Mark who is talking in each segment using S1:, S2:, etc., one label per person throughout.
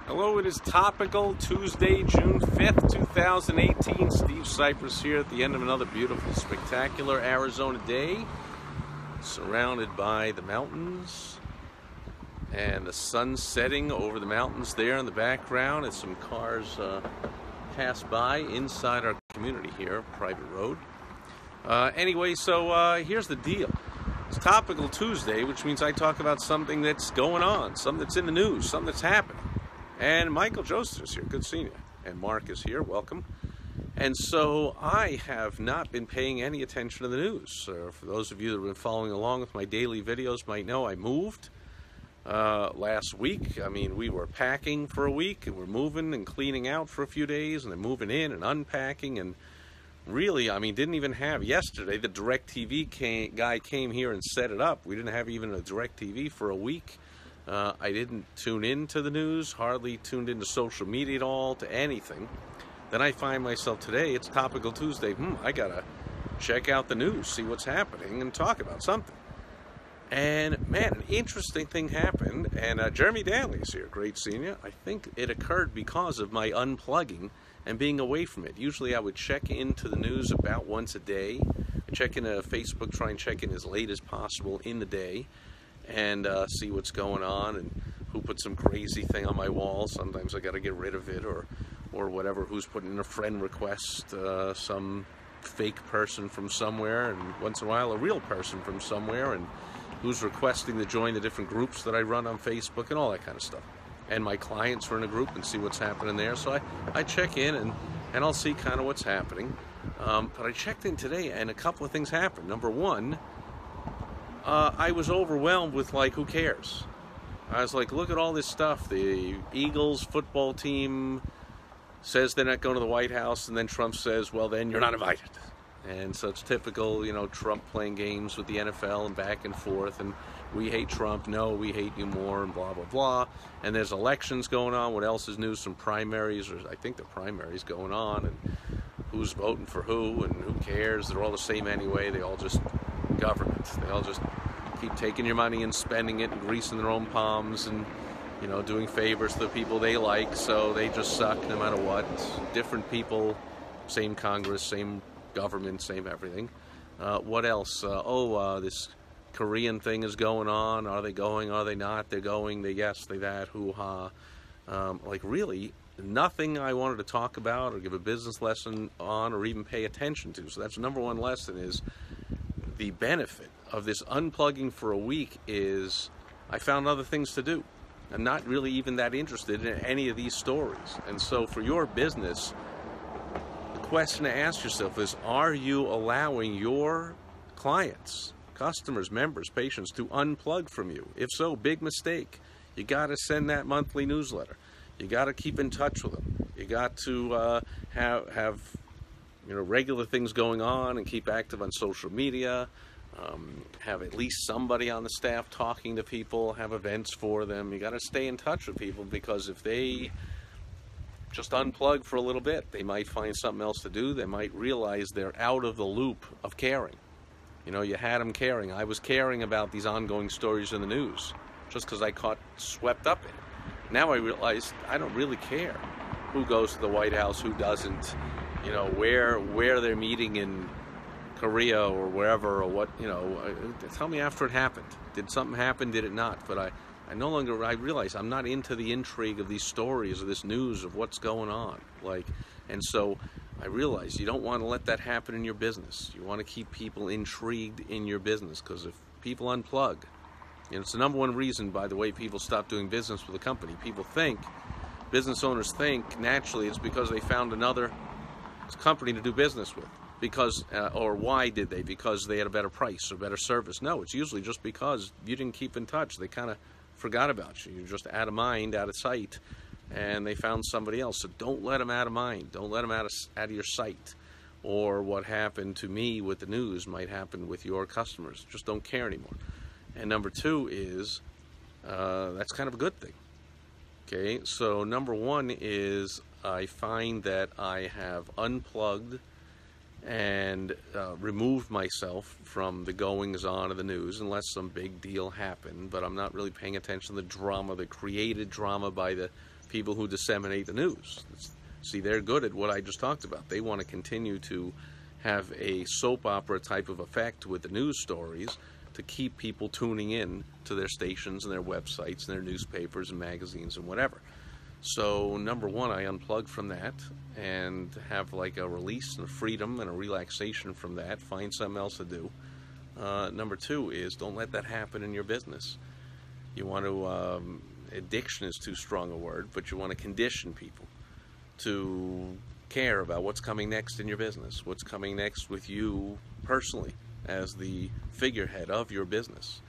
S1: Hello, it is Topical, Tuesday, June 5th, 2018. Steve Sipress here at the end of another beautiful, spectacular Arizona day. Surrounded by the mountains and the sun setting over the mountains there in the background as some cars pass by inside our community here, private road. Anyway, here's the deal. It's Topical Tuesday, which means I talk about something that's going on, something that's in the news, something that's happening. And Michael Joseph is here. Good seeing you. And Mark is here. Welcome. And so I have not been paying any attention to the news. For those of you that have been following along with my daily videos might know I moved last week. I mean, we were packing for a week, and we're moving and cleaning out for a few days, and then moving in and unpacking. And really, I mean, didn't even have yesterday. The DirecTV guy came here and set it up. We didn't have even a DirecTV for a week. I didn't tune into the news, hardly tuned into social media at all, to anything. Then I find myself today, it's Topical Tuesday, I gotta check out the news, see what's happening, and talk about something. And man, an interesting thing happened, and Jeremy Daly's here, great seeing you. I think it occurred because of my unplugging and being away from it. Usually I would check into the news about once a day. I check into Facebook, try and check in as late as possible in the day, and see what's going on and who put some crazy thing on my wall. Sometimes I got to get rid of it, or whatever, who's putting in a friend request, some fake person from somewhere, and once in a while a real person from somewhere, and who's requesting to join the different groups that I run on Facebook and all that kind of stuff. And my clients are in a group and see what's happening there. So I check in and I'll see kind of what's happening. But I checked in today and a couple of things happened. Number one, I was overwhelmed with, like, who cares? I was like, look at all this stuff. The Eagles football team says they're not going to the White House, and then Trump says, well, then you're not invited. And so it's typical, you know, Trump playing games with the NFL and back and forth, and we hate Trump, no, we hate you more, and blah, blah, blah. And there's elections going on. What else is news? Some primaries, or I think the primaries going on, and who's voting for who, and who cares? They're all the same anyway. They all just government. They all just keep taking your money and spending it and greasing their own palms and, you know, doing favors to the people they like, so they just suck no matter what. Different people, same Congress, same government, same everything. What else? This Korean thing is going on. Are they going? Are they not? They're going. They yes, they that. Hoo-ha. Like, really, nothing I wanted to talk about or give a business lesson on or even pay attention to. So that's the number one lesson, is the benefit of this unplugging for a week is I found other things to do. I'm not really even that interested in any of these stories. And so for your business, the question to ask yourself is, are you allowing your clients, customers, members, patients to unplug from you? If so, big mistake. You got to send that monthly newsletter. You got to keep in touch with them. You got to have regular things going on and keep active on social media. Have at least somebody on the staff talking to people, have events for them. You got to stay in touch with people, because if they just unplug for a little bit, they might find something else to do. They might realize they're out of the loop of caring. You know, you had them caring. I was caring about these ongoing stories in the news just because I got swept up in it. Now I realize I don't really care who goes to the White House, who doesn't, you know, where they're meeting in Korea or wherever, or what, you know. Tell me after it happened. Did something happen? Did it not? But I no longer, I realize I'm not into the intrigue of these stories, of this news, of what's going on. And so I realize you don't want to let that happen in your business. You want to keep people intrigued in your business, because if people unplug, and it's the number one reason, by the way, people stop doing business with a company. Business owners think naturally it's because they found another company to do business with. Or why did they? Because they had a better price or better service. No, it's usually just because you didn't keep in touch. They kind of forgot about you. You're just out of mind, out of sight, and they found somebody else. So don't let them out of mind. Don't let them out of your sight. Or what happened to me with the news might happen with your customers. Just don't care anymore. And number two is, that's kind of a good thing. Okay, so number one is I find that I have unplugged and removed myself from the goings-on of the news, unless some big deal happened. But I'm not really paying attention to the drama, the created drama by the people who disseminate the news. See, they're good at what I just talked about. They want to continue to have a soap opera type of effect with the news stories to keep people tuning in to their stations and their websites and their newspapers and magazines and whatever. So number one, I unplug from that and have like a release and a freedom and a relaxation from that. Find something else to do. Number two is don't let that happen in your business. You want to, addiction is too strong a word, but you want to condition people to care about what's coming next in your business, what's coming next with you personally as the figurehead of your business.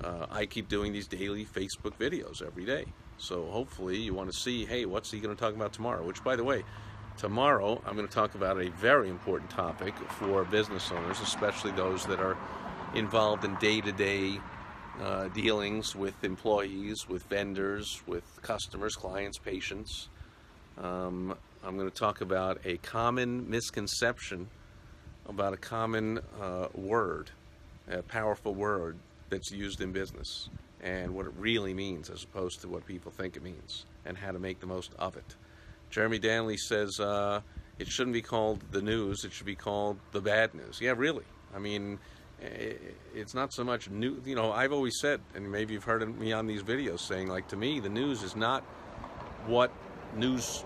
S1: I keep doing these daily Facebook videos every day. So hopefully you want to see, hey, what's he going to talk about tomorrow? Which, by the way, tomorrow I'm going to talk about a very important topic for business owners, especially those that are involved in day-to-day dealings with employees, with vendors, with customers, clients, patients. I'm going to talk about a common misconception about a common word, a powerful word that's used in business, and what it really means as opposed to what people think it means, and how to make the most of it. Jeremy Danley says it shouldn't be called the news, it should be called the bad news. Yeah, really. I mean, it's not so much new. You know, I've always said, and maybe you've heard me on these videos saying, like, to me, the news is not what news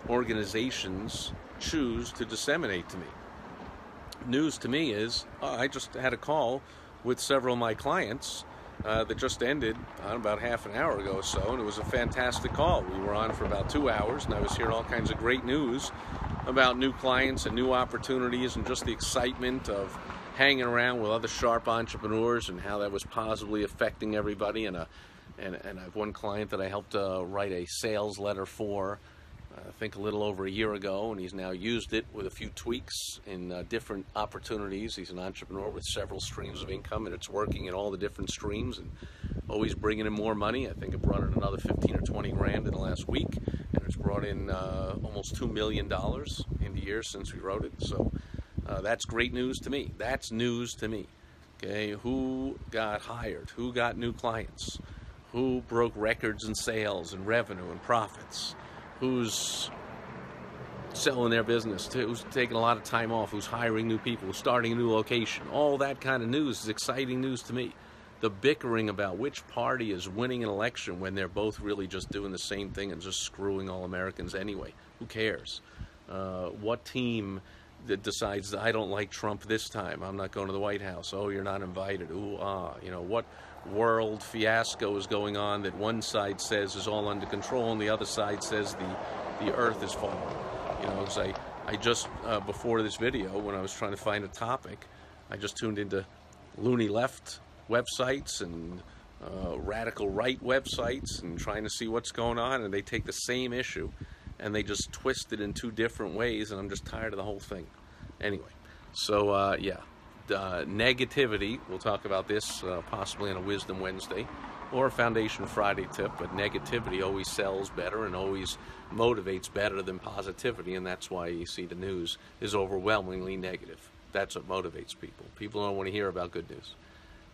S1: organizations choose to disseminate to me. News to me is, I just had a call with several of my clients that just ended about half an hour ago or so, and it was a fantastic call. We were on for about 2 hours, and I was hearing all kinds of great news about new clients and new opportunities and just the excitement of hanging around with other sharp entrepreneurs and how that was positively affecting everybody. And I have one client that I helped write a sales letter for, I think a little over a year ago, and he's now used it with a few tweaks in different opportunities. He's an entrepreneur with several streams of income, and it's working in all the different streams and always bringing in more money. I think it brought in another 15 or 20 grand in the last week, and it's brought in almost $2 million in the year since we wrote it. So that's great news to me. That's news to me. Okay, who got hired? Who got new clients? Who broke records in sales and revenue and profits? Who's selling their business, who's taking a lot of time off, who's hiring new people, who's starting a new location. All that kind of news is exciting news to me. The bickering about which party is winning an election when they're both really just doing the same thing and just screwing all Americans anyway. Who cares? What team that decides, I don't like Trump this time, I'm not going to the White House. Oh, you're not invited. Ooh, you know, what world fiasco is going on that one side says is all under control and the other side says the earth is falling. You know, because I just before this video, when I was trying to find a topic, I just tuned into loony left websites and radical right websites and trying to see what's going on, and they take the same issue and they just twist it in two different ways, and I'm just tired of the whole thing. Anyway, so yeah. Negativity, we'll talk about this possibly on a Wisdom Wednesday or a Foundation Friday tip, but negativity always sells better and always motivates better than positivity, and that's why you see the news is overwhelmingly negative. That's what motivates people. People don't want to hear about good news,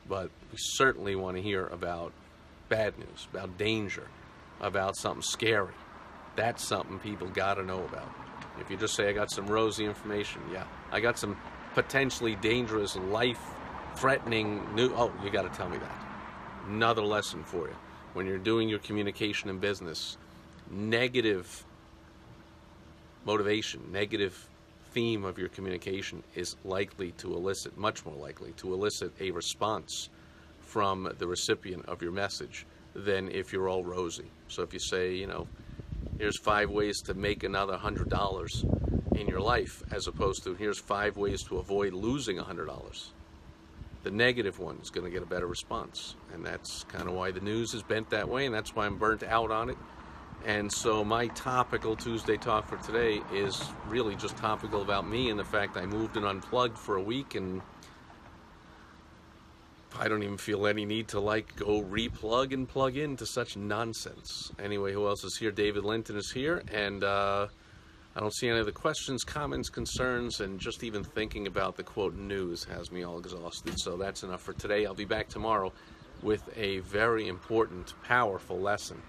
S1: but we certainly want to hear about bad news, about danger, about something scary. That's something people got to know about. If you just say, I got some rosy information, yeah, I got some potentially dangerous, life-threatening news. Oh, you got to tell me that. Another lesson for you. When you're doing your communication in business, negative motivation, negative theme of your communication is likely to elicit, much more likely to elicit a response from the recipient of your message than if you're all rosy. So if you say, you know, here's 5 ways to make another $100 in your life, as opposed to here's 5 ways to avoid losing $100. The negative one is going to get a better response, and that's kind of why the news is bent that way, and that's why I'm burnt out on it. And so my topical Tuesday talk for today is really just topical about me and the fact I moved and unplugged for a week, and I don't even feel any need to go replug and plug into such nonsense. Anyway, who else is here? David Linton is here, and I don't see any other questions, comments, concerns, and just even thinking about the quote news has me all exhausted. So that's enough for today. I'll be back tomorrow with a very important, powerful lesson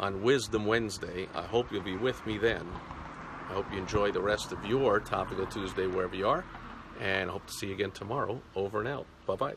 S1: on Wisdom Wednesday. I hope you'll be with me then. I hope you enjoy the rest of your Topical Tuesday wherever you are, and I hope to see you again tomorrow. Over and out. Bye-bye.